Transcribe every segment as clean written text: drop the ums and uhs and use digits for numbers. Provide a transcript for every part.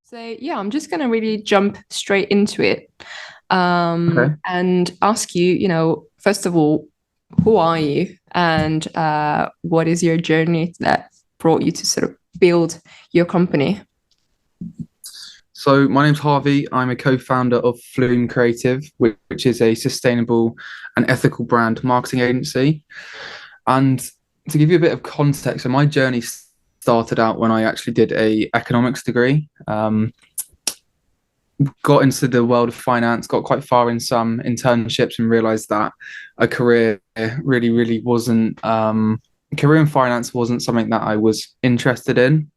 So yeah, I'm just gonna really jump straight into it, Okay. and ask you, first of all, who are you, and what is your journey that brought you to sort of build your company? So my name's Harvey. I'm a co-founder of Floom Creative, which is a sustainable and ethical brand marketing agency. And to give you a bit of context, so my journey started out when I actually did a economics degree. Got into the world of finance, got quite far in some internships, and realized that a career really wasn't career in finance wasn't something that I was interested in.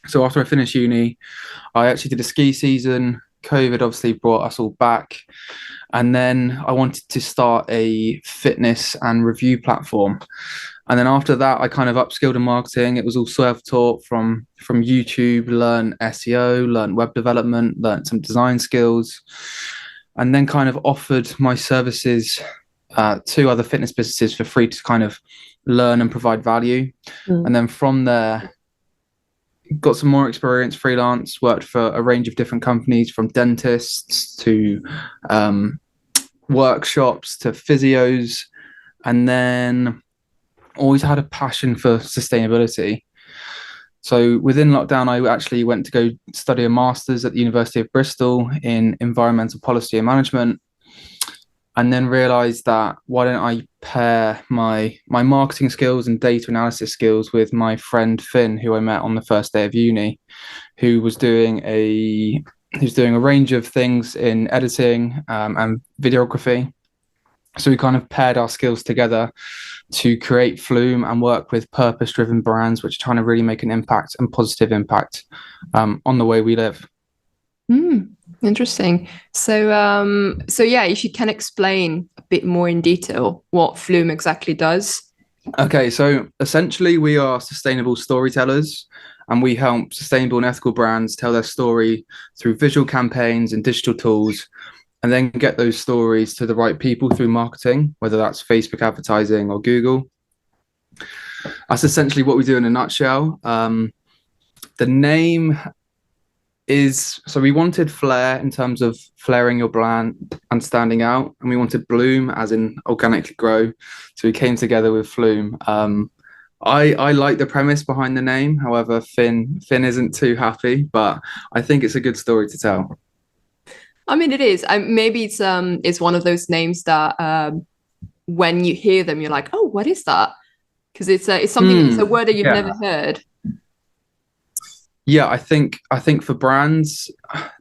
So after I finished uni, I actually did a ski season. COVID obviously brought us all back. And then I wanted to start a fitness and review platform. And then after that, I kind of upskilled in marketing. It was all self-taught from YouTube, learn SEO, learn web development, learn some design skills, and then kind of offered my services to other fitness businesses for free to kind of learn and provide value. And Mm. then from there, got some more experience freelance, worked for a range of different companies from dentists to um, workshops to physios, and then always had a passion for sustainability. So within lockdown, I actually went to go study a master's at the University of Bristol in environmental policy and management, and then realized that why don't I pair my marketing skills and data analysis skills with my friend Finn, who I met on the first day of uni, who was doing a range of things in editing and videography. So we kind of paired our skills together to create Flume and work with purpose-driven brands, which are trying to really make an impact and positive impact on the way we live. Mm, interesting. So yeah, if you can explain a bit more in detail what Flume exactly does. Okay, so essentially, we are sustainable storytellers, and we help sustainable and ethical brands tell their story through visual campaigns and digital tools, and then get those stories to the right people through marketing, whether that's Facebook advertising or Google. That's essentially what we do in a nutshell. The name is so we wanted flair in terms of flaring your brand and standing out, and we wanted bloom as in organically grow. So we came together with Flume. I like the premise behind the name. However, Finn isn't too happy, but I think it's a good story to tell. I mean, it is. Maybe it's one of those names that when you hear them, you're like, oh, what is that? Because it's a word that you've Yeah. never heard. Yeah, I think for brands,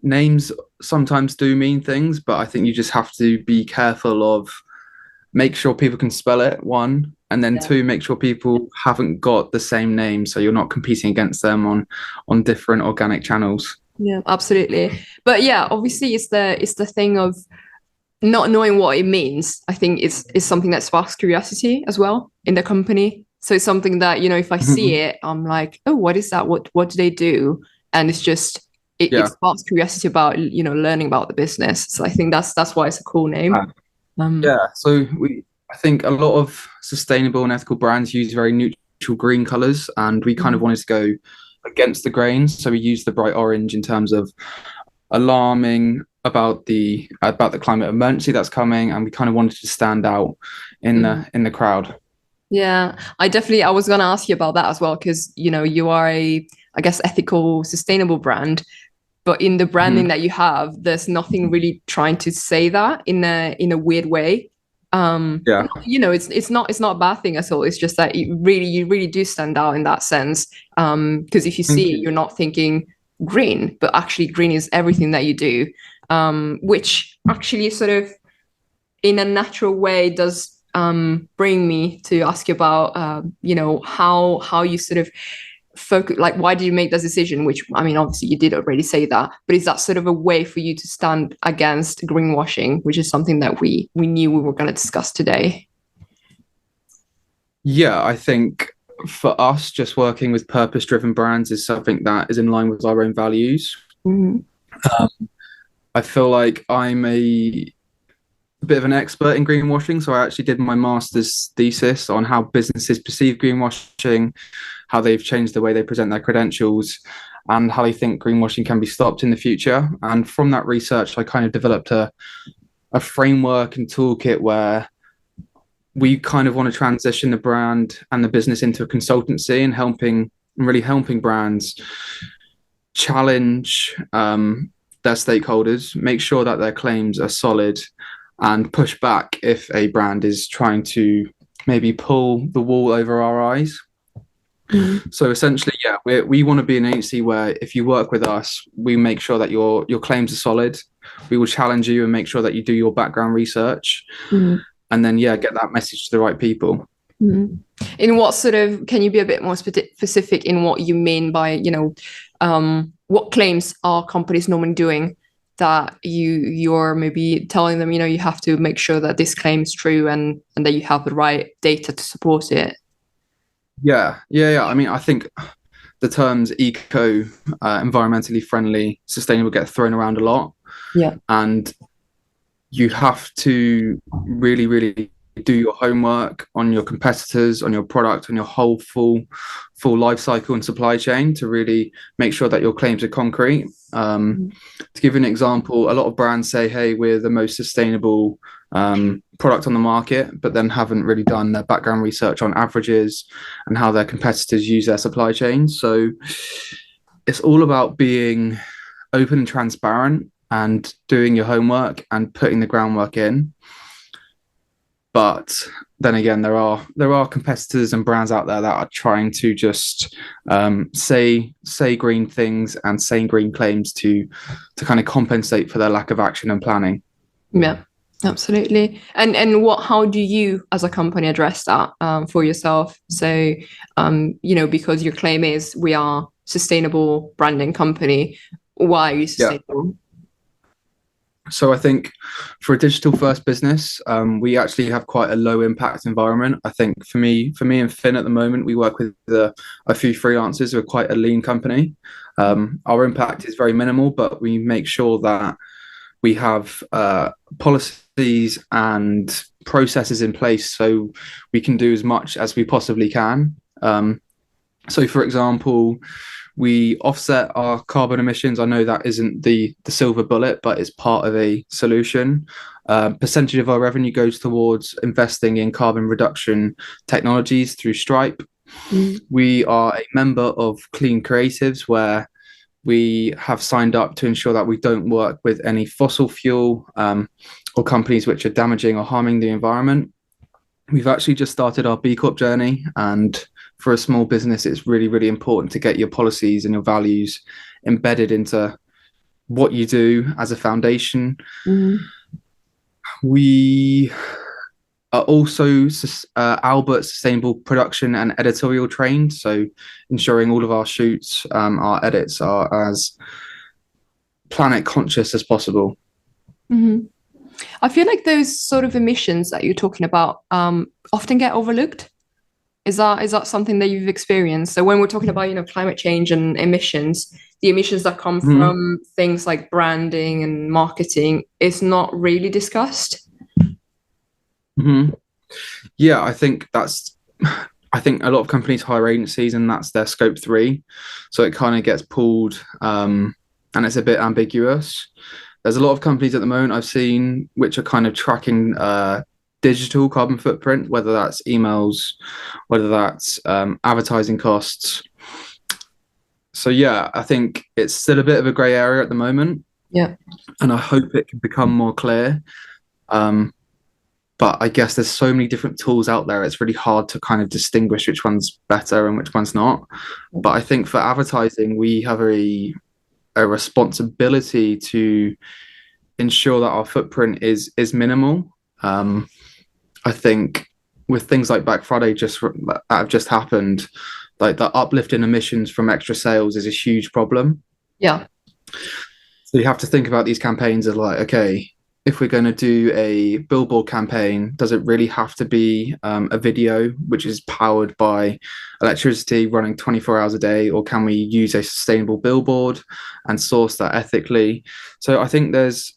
names sometimes do mean things, but I think you just have to be careful of make sure people can spell it, one, and then Yeah. two, make sure people haven't got the same name, so you're not competing against them on different organic channels. Yeah, absolutely. But yeah, obviously it's the thing of not knowing what it means. I think is something that sparks curiosity as well in the company. So it's something that, if I see Mhm. it, I'm like, oh, what is that? What do they do? And it's just it Yeah. sparks curiosity about, learning about the business. So I think that's why it's a cool name. Um, Yeah, so I think a lot of sustainable and ethical brands use very neutral green colors, and we kind of mm, wanted to go against the grains. So we used the bright orange in terms of alarming about the climate emergency that's coming, and we kind of wanted to stand out in mm. the crowd. Yeah, I was gonna ask you about that as well, because you are I guess, ethical, sustainable brand, but in the branding Mhm. that you have, there's nothing really trying to say that in a weird way. Yeah. It's not a bad thing at all. It's just that you really do stand out in that sense. Because if you Thank see it, you. you're not thinking green, but actually green is everything that you do. Which actually sort of in a natural way does bring me to ask you about how you sort of focus, like, why did you make that decision, which, I mean, obviously you did already say that, but is that sort of a way for you to stand against greenwashing, which is something that we knew we were going to discuss today? Yeah, I think for us, just working with purpose-driven brands is something that is in line with our own values. Mm-hmm. Um, I feel like I'm a bit of an expert in greenwashing. So I actually did my master's thesis on how businesses perceive greenwashing, how they've changed the way they present their credentials. and how they think greenwashing can be stopped in the future. And from that research, I kind of developed a framework and toolkit where we kind of want to transition the brand and the business into a consultancy and really helping brands challenge their stakeholders, make sure that their claims are solid, and push back if a brand is trying to maybe pull the wool over our eyes. So essentially, yeah, we want to be an agency where if you work with us, we make sure that your claims are solid. We will challenge you and make sure that you do your background research, and then get that message to the right people. In what sort of, can you be a bit more specific in what you mean by, what claims are companies normally doing that you're maybe telling them, you have to make sure that this claim is true and that you have the right data to support it? Yeah. I mean, I think the terms eco, environmentally friendly, sustainable get thrown around a lot. Yeah. And you have to really, really do your homework on your competitors, on your product, on your whole full life cycle and supply chain to really make sure that your claims are concrete. To give you an example, a lot of brands say, hey, we're the most sustainable product on the market, but then haven't really done their background research on averages and how their competitors use their supply chain. So it's all about being open and transparent and doing your homework and putting the groundwork in. But then again, there are competitors and brands out there that are trying to just say green things and say green claims to kind of compensate for their lack of action and planning. Yeah, absolutely. And how do you as a company address that for yourself? So because your claim is we are sustainable branding company, why are you sustainable? Yeah. So I think for a digital first business, we actually have quite a low impact environment. I think for me and Finn at the moment, we work with a few freelancers. We're quite a lean company. Our impact is very minimal, but we make sure that we have policies and processes in place so we can do as much as we possibly can. So for example, we offset our carbon emissions. I know that isn't the silver bullet, but it's part of a solution. Percentage of our revenue goes towards investing in carbon reduction technologies through Stripe. We are a member of Clean Creatives, where we have signed up to ensure that we don't work with any fossil fuel or companies which are damaging or harming the environment. We've actually just started our B Corp journey, and for a small business, it's really, really important to get your policies and your values embedded into what you do as a foundation. We are also Albert Sustainable Production and Editorial trained, so ensuring all of our shoots, our edits are as planet conscious as possible. I feel like those sort of emissions that you're talking about often get overlooked. Is that something that you've experienced? So when we're talking about climate change and emissions, the emissions that come from things like branding and marketing is not really discussed. Yeah, I think a lot of companies hire agencies and that's their scope 3, so it kind of gets pulled and it's a bit ambiguous. There's a lot of companies at the moment I've seen which are kind of tracking digital carbon footprint, whether that's emails, whether that's advertising costs. So yeah, I think it's still a bit of a grey area at the moment. Yeah, and I hope it can become more clear. But I guess there's so many different tools out there, it's really hard to kind of distinguish which one's better and which one's not. But I think for advertising, we have a responsibility to ensure that our footprint is minimal. I think with things like Black Friday that have just happened, like the uplift in emissions from extra sales is a huge problem. Yeah. So you have to think about these campaigns as like, okay, if we're going to do a billboard campaign, does it really have to be a video which is powered by electricity running 24 hours a day, or can we use a sustainable billboard and source that ethically? So I think there's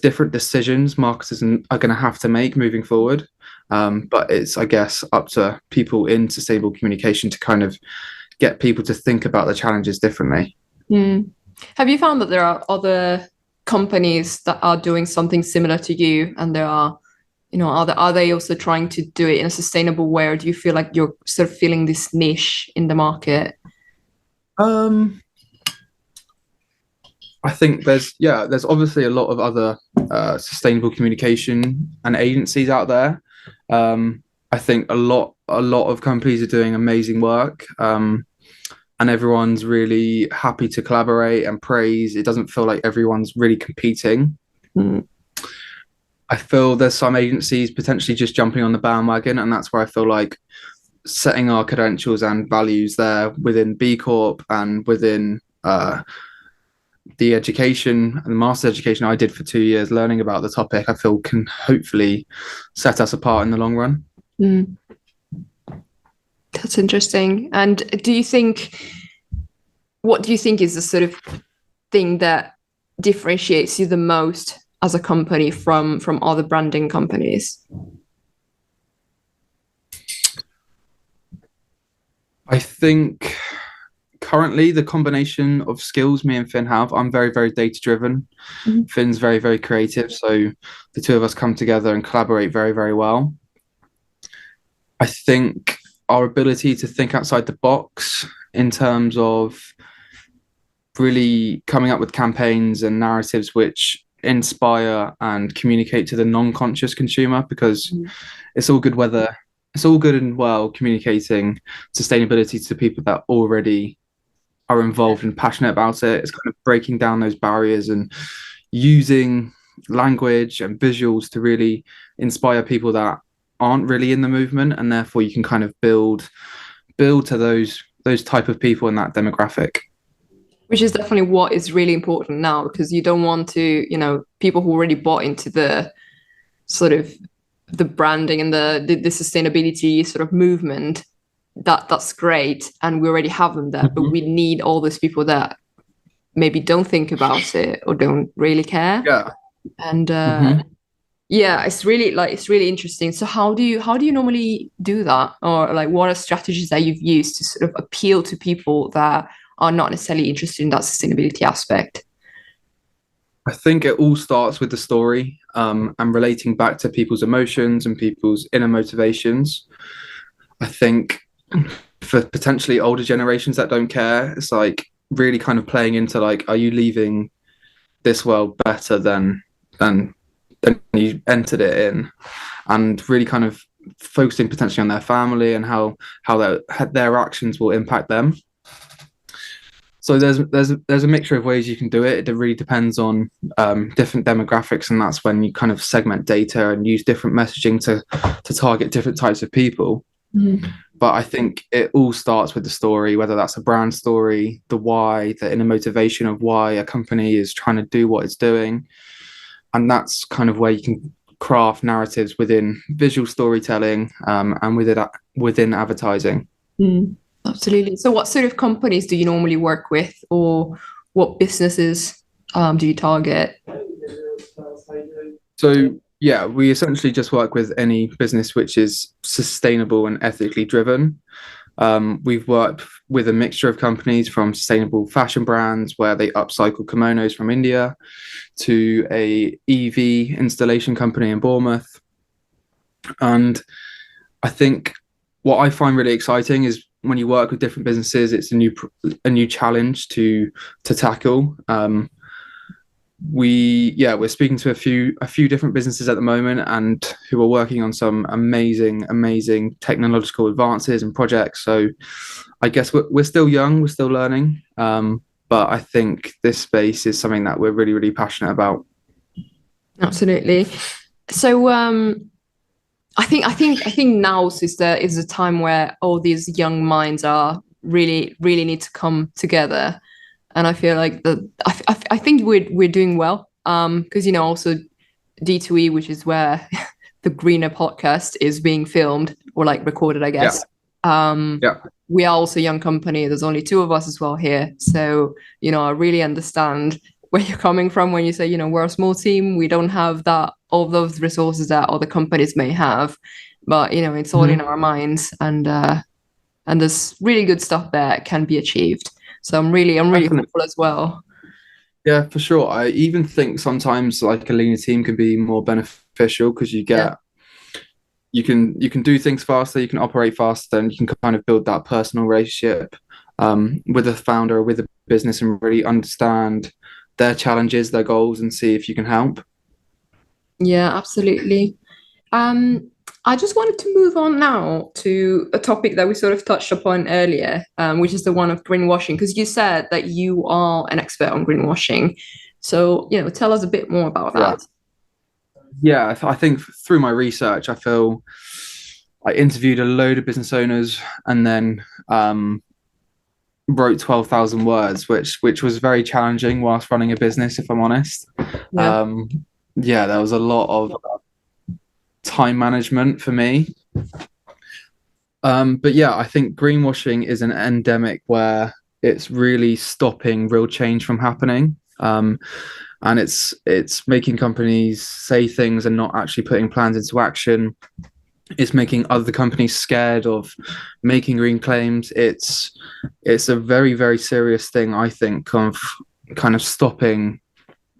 different decisions marketers are going to have to make moving forward. But it's, I guess, up to people in sustainable communication to kind of get people to think about the challenges differently. Have you found that there are other companies that are doing something similar to you, and there are, are they also trying to do it in a sustainable way, or do you feel like you're sort of feeling this niche in the market? I think there's obviously a lot of other sustainable communication and agencies out there. I think a lot of companies are doing amazing work, and everyone's really happy to collaborate and praise. It doesn't feel like everyone's really competing. I feel there's some agencies potentially just jumping on the bandwagon, and that's where I feel like setting our credentials and values there within B Corp and within the education and the master's education I did for 2 years learning about the topic, I feel can hopefully set us apart in the long run. That's interesting. And what do you think is the sort of thing that differentiates you the most as a company from other branding companies? I think currently the combination of skills me and Finn have, I'm very, very data driven. Finn's very, very creative. So the two of us come together and collaborate very, very well. I think our ability to think outside the box in terms of really coming up with campaigns and narratives which inspire and communicate to the non-conscious consumer, because it's all good and well communicating sustainability to people that already are involved and passionate about it. It's kind of breaking down those barriers and using language and visuals to really inspire people that aren't really in the movement, and therefore you can kind of build to those type of people in that demographic. Which is definitely what is really important now, because you don't want to, people who already bought into the sort of the branding and the sustainability sort of movement. That's great, and we already have them there, but we need all those people that maybe don't think about it or don't really care. And it's really interesting. So how do you normally do that, or like what are strategies that you've used to sort of appeal to people that are not necessarily interested in that sustainability aspect? I think it all starts with the story, and relating back to people's emotions and people's inner motivations. I think for potentially older generations that don't care, it's like really kind of playing into like, are you leaving this world better than you entered it in, and really kind of focusing potentially on their family and how their actions will impact them. So there's a mixture of ways you can do it. It really depends on different demographics, and that's when you kind of segment data and use different messaging to target different types of people. But I think it all starts with the story, whether that's a brand story, the why, the inner motivation of why a company is trying to do what it's doing. And that's kind of where you can craft narratives within visual storytelling, and within advertising. Absolutely. So what sort of companies do you normally work with, or what businesses do you target? So yeah, we essentially just work with any business which is sustainable and ethically driven. We've worked with a mixture of companies, from sustainable fashion brands where they upcycle kimonos from India, to a EV installation company in Bournemouth. And I think what I find really exciting is when you work with different businesses, it's a new challenge to tackle. We're speaking to a few different businesses at the moment, and who are working on some amazing technological advances and projects. So I guess we're still young, we're still learning, but I think this space is something that we're really, really passionate about. Absolutely. So I think now is the time where all these young minds are really need to come together. And I feel like I think we're doing well, because also D2E, which is where the Greener podcast is being filmed or like recorded, I guess. We are also a young company. There's only two of us as well here, so I really understand where you're coming from when you say we're a small team. We don't have all those resources that other companies may have, but it's all in our minds, and there's really good stuff that can be achieved. So I'm really Definitely. hopeful as well. Yeah, for sure. I even think sometimes like a leaner team can be more beneficial because Yeah. you can do things faster, you can operate faster, and you can kind of build that personal relationship with a founder or with a business and really understand their challenges, their goals, and see if you can help. Yeah, absolutely. Um, I just wanted to move on now to a topic that we sort of touched upon earlier, which is the one of greenwashing, because you said that you are an expert on greenwashing. So, tell us a bit more about Yeah. that. Yeah, I think through my research, I feel I interviewed a load of business owners and then wrote 12,000 words, which was very challenging whilst running a business, if I'm honest. Yeah. Um, yeah, there was a lot of time management for me. But yeah, I think greenwashing is an endemic where it's really stopping real change from happening. And it's making companies say things and not actually putting plans into action. It's making other companies scared of making green claims. It's a very, very serious thing, I think, of kind of stopping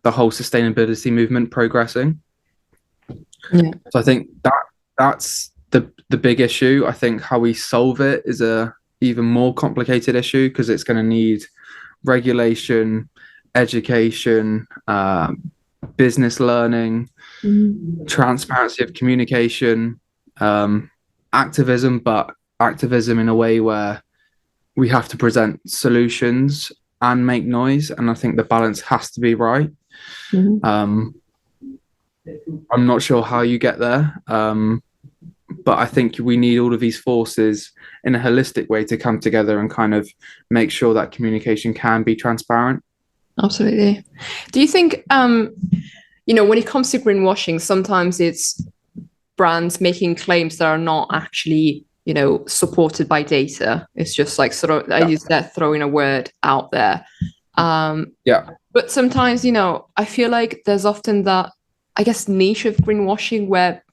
the whole sustainability movement progressing. Yeah. So I think that's the big issue. I think how we solve it is a even more complicated issue because it's going to need regulation, education, business learning, Mhm. transparency of communication, um, activism, but activism in a way where we have to present solutions and make noise. And I think the balance has to be right. Mhm. Um, I'm not sure how you get there, but I think we need all of these forces in a holistic way to come together and kind of make sure that communication can be transparent. Absolutely. Do you think, when it comes to greenwashing, sometimes it's brands making claims that are not actually, supported by data. It's just like sort of, I Yeah, use that throwing a word out there. Um, yeah, but sometimes, I feel like there's often that, I guess, niche of greenwashing where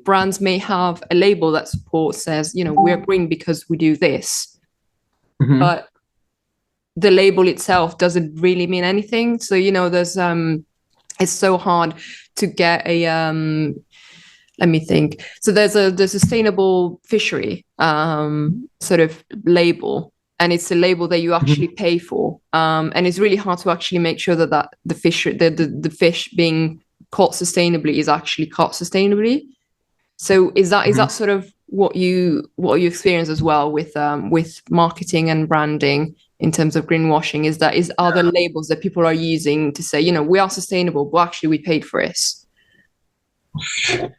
brands may have a label that supports, says, we're green because we do this, hmm, but the label itself doesn't really mean anything. So, there's it's so hard to get a let me think. So there's the sustainable fishery sort of label, and it's a label that you actually hmm, pay for. And it's really hard to actually make sure that the fish the fish being caught sustainably is actually caught sustainably. So is that hmm. sort of what you experience as well with marketing and branding in terms of greenwashing? Is are there labels that people are using to say, we are sustainable, but actually we paid for it?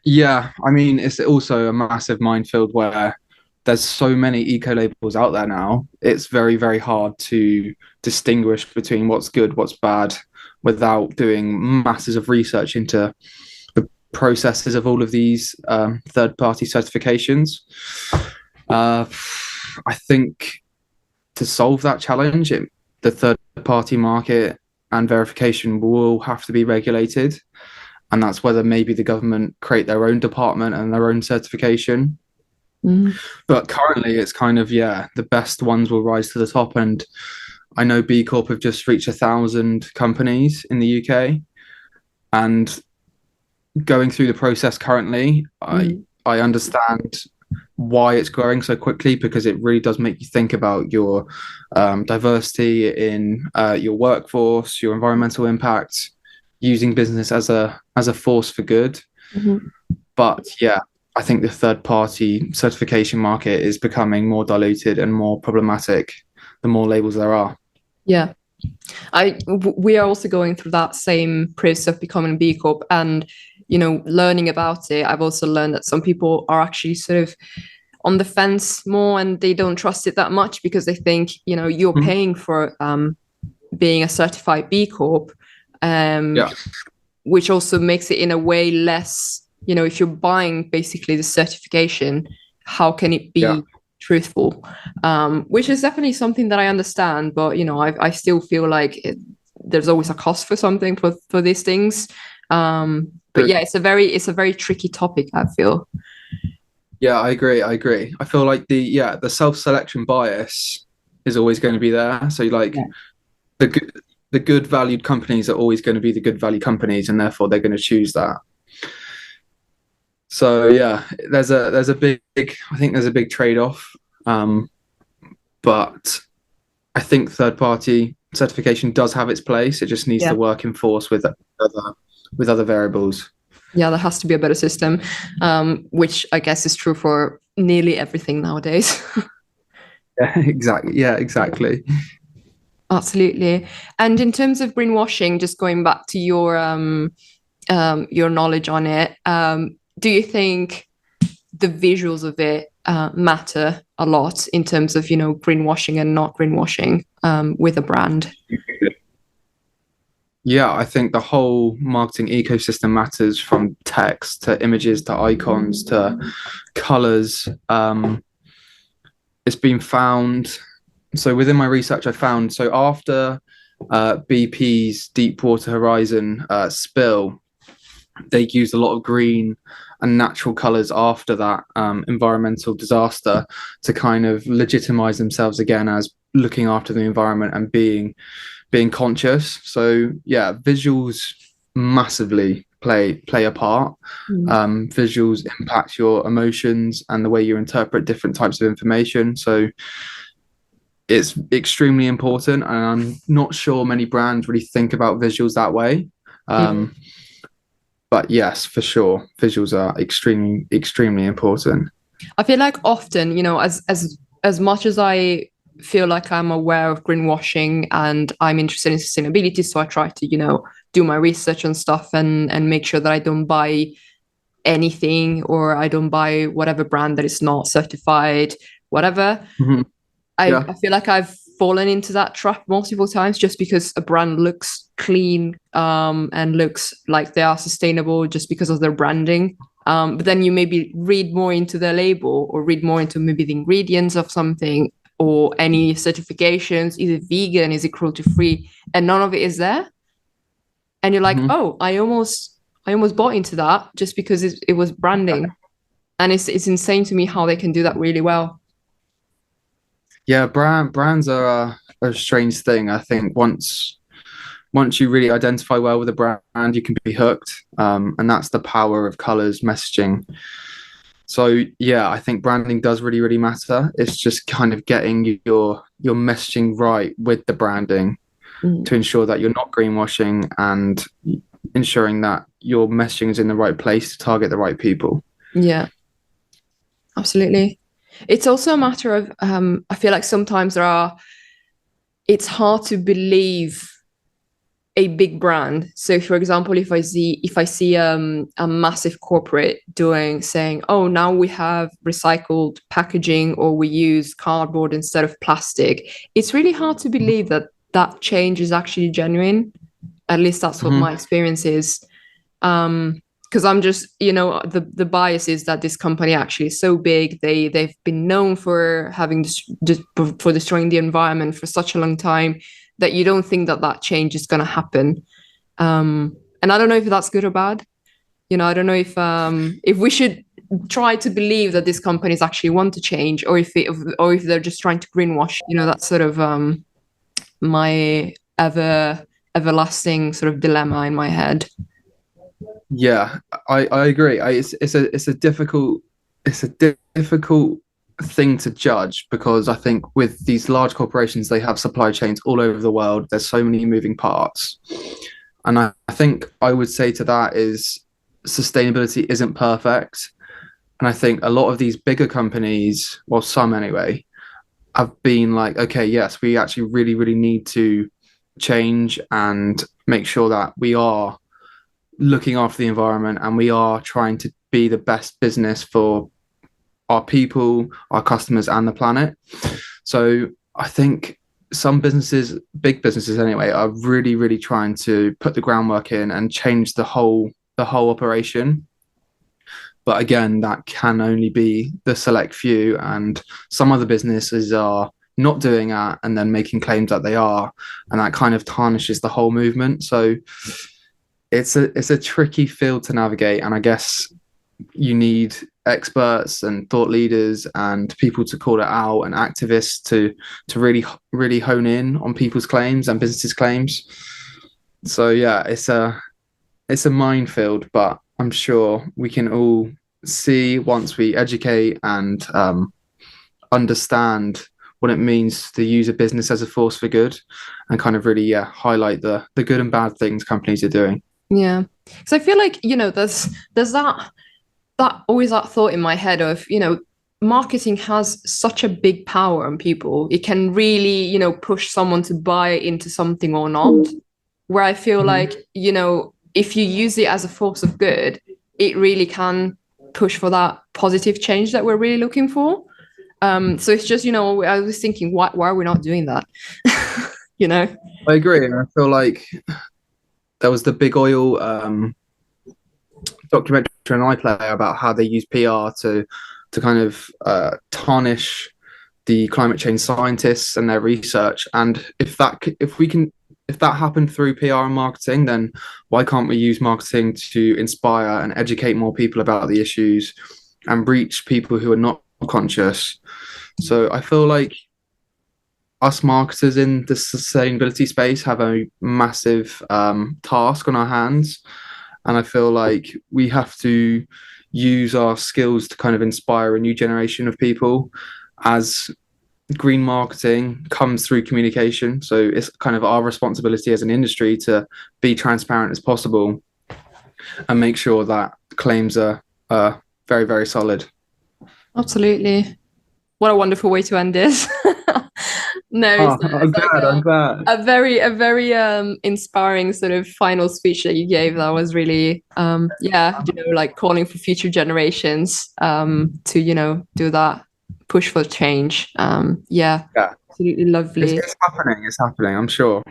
Yeah, I mean, it's also a massive minefield where there's so many eco labels out there now. It's very, very hard to distinguish between what's good, what's bad, without doing masses of research into the processes of all of these third-party certifications. Uh, I think to solve that challenge, the third-party market and verification will have to be regulated, and that's whether maybe the government create their own department and their own certification. Mm. But currently, it's kind of yeah, the best ones will rise to the top, and I know B Corp have just reached 1,000 companies in the UK, and going through the process currently, Mm. I understand why it's growing so quickly because it really does make you think about your diversity in your workforce, your environmental impact, using business as a force for good. Mhm. But yeah, I think the third party certification market is becoming more diluted and more problematic the more labels there are. Yeah. We are also going through that same process of becoming B Corp, and learning about it. I've also learned that some people are actually sort of on the fence more, and they don't trust it that much because they think you're Mhm. paying for being a certified B Corp, um, Yeah, which also makes it in a way less. If you're buying basically the certification, how can it yeah, be truthful? Which is definitely something that I understand, but I still feel like there's always a cost for something for these things. But true. yeah, it's a very tricky topic, I feel. Yeah, I agree. I agree. I feel like the self selection bias is always going to be there. So like Yeah. the good, the good valued companies are always going to be the good value companies, and therefore they're going to choose that. So yeah, there's a big, I think there's a big trade off, but I think third party certification does have its place. It just needs Yeah. to work in force with other variables. Yeah, there has to be a better system, which I guess is true for nearly everything nowadays. Yeah, exactly. Yeah, exactly. Absolutely. And in terms of greenwashing, just going back to your knowledge on it, do you think the visuals of it matter a lot in terms of, greenwashing and not greenwashing with a brand? Yeah, I think the whole marketing ecosystem matters, from text to images to icons to colors. It's been found. So within my research, I found, so after BP's Deepwater Horizon spill, they used a lot of green and natural colors after that environmental disaster to kind of legitimize themselves again as looking after the environment and being conscious. So yeah, visuals massively play a part. Visuals impact your emotions and the way you interpret different types of information. So it's extremely important, and I'm not sure many brands really think about visuals that way. Mm. But yes, for sure, visuals are extremely important. I feel like often, as much as I feel like I'm aware of greenwashing and I'm interested in sustainability, so I try to, do my research and stuff and make sure that I don't buy anything or I don't buy whatever brand that is not certified, whatever. Mhm. Yeah. I feel like I've fallen into that trap multiple times just because a brand looks clean and looks like they are sustainable just because of their branding. But then you maybe read more into their label or read more into maybe the ingredients of something or any certifications. Is it vegan? Is it cruelty free? And none of it is there. And you're like, Mhm. oh, I almost bought into that just because it was branding. And it's insane to me how they can do that really well. Yeah, brands are a strange thing. I think once you really identify well with a brand, you can be hooked. And that's the power of colors, messaging. So yeah, I think branding does really matter. It's just kind of getting your messaging right with the branding Mm. to ensure that you're not greenwashing, and ensuring that your messaging is in the right place to target the right people. Yeah, absolutely. It's also a matter of I feel like sometimes it's hard to believe a big brand. So for example, if I see a massive corporate saying, oh, now we have recycled packaging or we use cardboard instead of plastic, it's really hard to believe that that change is actually genuine. At least that's what my Mhm. experience is. Because I'm just, the bias is that this company actually is so big. They've been known for for destroying the environment for such a long time that you don't think that that change is going to happen. And I don't know if that's good or bad. I don't know if we should try to believe that these companies actually want to change, or if they're just trying to greenwash. That's sort of my everlasting sort of dilemma in my head. Yeah, I agree. It's a difficult thing to judge, because I think with these large corporations, they have supply chains all over the world. There's so many moving parts. And I think I would say to that is sustainability isn't perfect. And I think a lot of these bigger companies, well, some anyway, have been like, okay, yes, we actually really need to change and make sure that we are looking after the environment, and we are trying to be the best business for our people, our customers, and the planet. So I think some businesses, big businesses anyway, are really trying to put the groundwork in and change the whole operation. But again, that can only be the select few, and some other businesses are not doing that and then making claims that they are, and that kind of tarnishes the whole movement. So it's a tricky field to navigate, and I guess you need experts and thought leaders and people to call it out, and activists to really hone in on people's claims and businesses' claims. So yeah, it's a minefield, but I'm sure we can all see once we educate and understand what it means to use a business as a force for good, and kind of really highlight the good and bad things companies are doing. Yeah. So I feel like, there's that always that thought in my head of, marketing has such a big power on people. It can really, push someone to buy into something or not. Where I feel like, if you use it as a force of good, it really can push for that positive change that we're really looking for. So it's just, I was thinking, why are we not doing that? I agree, and I feel like there was the big oil documentary on iPlayer about how they use PR to kind of tarnish the climate change scientists and their research. And if that happened through PR and marketing, then why can't we use marketing to inspire and educate more people about the issues and reach people who are not conscious? So I feel like us marketers in the sustainability space have a massive task on our hands. And I feel like we have to use our skills to kind of inspire a new generation of people, as green marketing comes through communication. So it's kind of our responsibility as an industry to be transparent as possible and make sure that claims are very, very solid. Absolutely. What a wonderful way to end this. No, I'm glad. I'm glad. a very inspiring sort of final speech that you gave. That was really like calling for future generations to do that push for change. Yeah, absolutely lovely. It's happening. It's happening, I'm sure.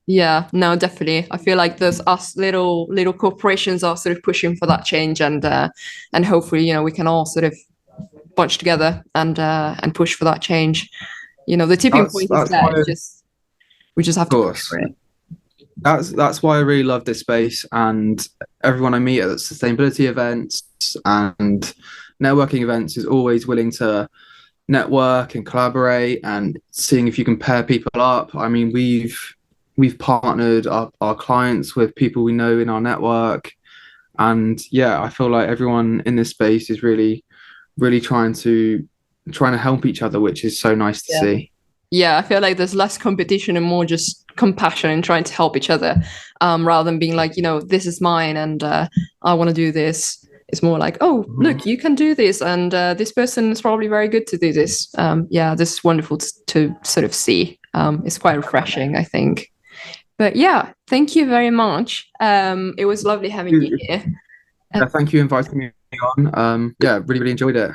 Yeah, no, definitely. I feel like those us little corporations are sort of pushing for that change, and hopefully, we can all sort of bunch together and push for that change. The tipping point is there. We just have to push for it. That's why I really love this space, and everyone I meet at sustainability events and networking events is always willing to network and collaborate and seeing if you can pair people up. I mean, we've partnered our clients with people we know in our network, and I feel like everyone in this space is really trying to help each other, which is so nice to see. Yeah, I feel like there's less competition and more just compassion and trying to help each other, rather than being like, this is mine and I want to do this. It's more like, oh, look, you can do this, and this person is probably very good to do this. This is wonderful to sort of see. It's quite refreshing, I think. But yeah, thank you very much. It was lovely having you here. Thank you for inviting me on. Really enjoyed it.